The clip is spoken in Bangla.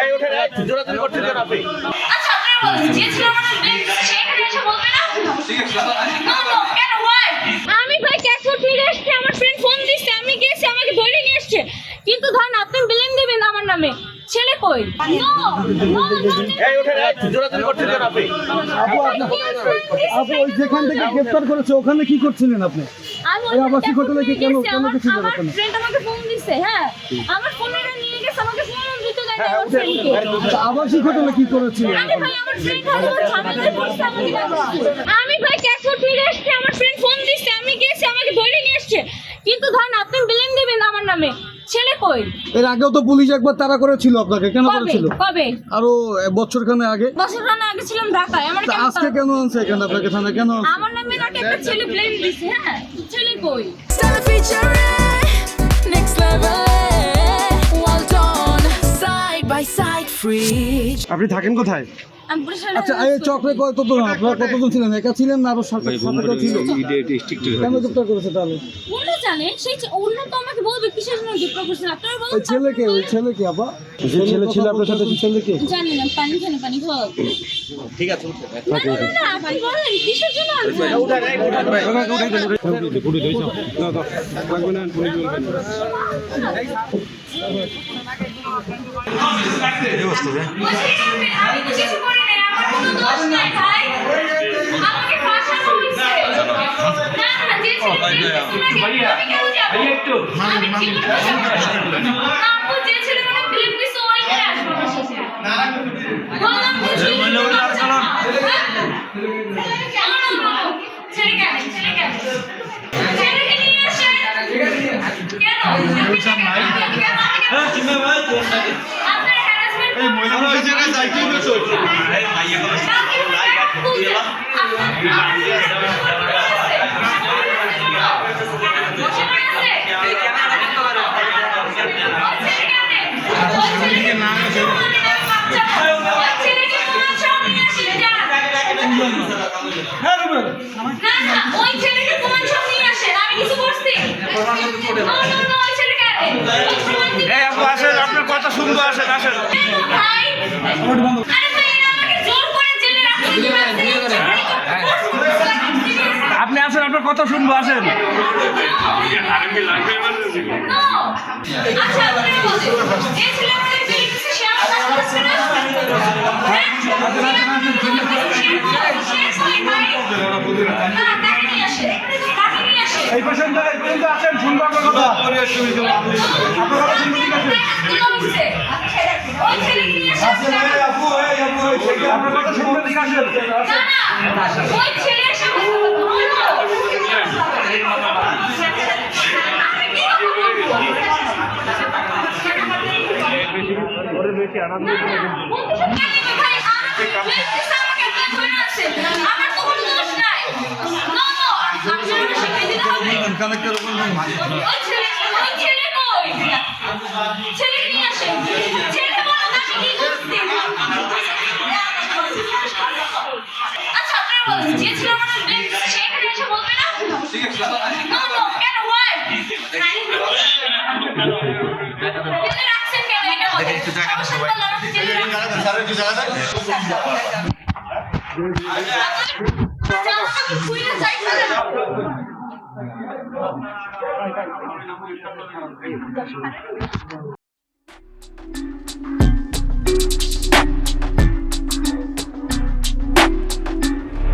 এই ওঠেন, জোরাজোরি করছেন কেন আপনি? আচ্ছা আপনারা বলেন যে ছিল আমাদের বেঞ্চ সে এখানে এসে বলবে না? কেন why? আমি ভাই ক্যাশওয়ার্ড ফিরে এসেছি, আমার ফ্রেন্ড ফোন দিচ্ছে, আমি গেছি, আমাকে ধরে নিয়ে এসেছে। কিন্তু ধরেন আপনি ব্লেম দিবেন আমার নামে, ছেলে কই? এই ওঠেন, জোরাজোরি করছেন কেন আপনি? আপু ওই যেখান থেকে গ্রেফতার করেছে ওখানে কি করছিলেন আপনি? এই আবাসিক হোটেলে কি কেন ছিলেন আমার ওখানে? ফ্রেন্ড আমাকে ফোন দিচ্ছে, হ্যাঁ আমার ফোনটা নিয়ে গেছে, আমাকে ফোন দিতে দেয় না আমার ফ্রেন্ডকে। আচ্ছা, আবাসিক হোটেলে কি করেছিলেন? আরে ভাই আমার ফ্রেন্ড হলো ঝামেলা করছে আমাকে ডাকছে। আমি ভাই ক্যাশওয়ার্ড ফিরে এসেছি, আমার ফ্রেন্ড ফোন দিচ্ছে, আমি গেছি, আমাকে ধরে নিয়ে এসেছে। কিন্তু ধরেন আপনি ব্লেম দিবেন আমার নামে, ছেলে কই? এর আগেও তো পুলিশ একবার তাড়া করেছিল আপনাকে, কেন কবে করেছিল? কবে? আরো বছরখানে আগে। বছরখানেক আগে ছিলাম ঢাকায়, আমার তা কেন আজকে কেন আনছে এখানে আপনাকে থানায় কেন আনছে? আমার নামে নাকি একটা ছেলে ব্লেম দিছে, হ্যাঁ ছেলে কই? Next level, well done, side by side, free. আপনি থাকেন কোথায়? আমি বরিশালে আচ্ছা এই চক্রে কতজন আপনারা কতজন ছিলেন? একা ছিলেন না আরো সাথে কেউ ছিল? কেন গ্রেফতার করেছে তাহলে? অন্য জানে সেই অন্য তো আমাকে বলবে কিসের জন্য গ্রেফতার করছেন আপনারা বলুন। ওই ছেলে কি আপা? যে ছেলে ছিল আপনার সাথে ছেলে কি? জানি না, পানি খানে পানি খাও। ঠিক আছে উঠেন। না আপনি বলেন কিসের জন্য আনছেন? আমি তো কিছু করি নাই, আমার কোনো দোষ নাই ভাই, আমাকে ফাঁসানো হয়েছে। না না যে ছেলে ভাইয়া একটু আমি ঠিক করে আপু যে ছেলে মানে ফিল্ম দিছে ওই নিয়ে আসবো না সাথে বললাম যে ছেলেকে নিয়ে আসে কেন আপনার হ্যারাসমেন্ট এই মহিলা ওই জায়গায় যাই কি বলছো আরে ভাইয়া কোনো আপনার কথা শুনবো, আসেন আসেন। আপনি আসেন, আপনার কথা শুনবো, আসেন। এই পেশেন্ট আসেন, শুনবো আপনার কথা। আপনার কথা শুনবো, ঠিক আছে? আপনার কথা শুনবো, ঠিক আছে? বেশি আনন্দ জায়গা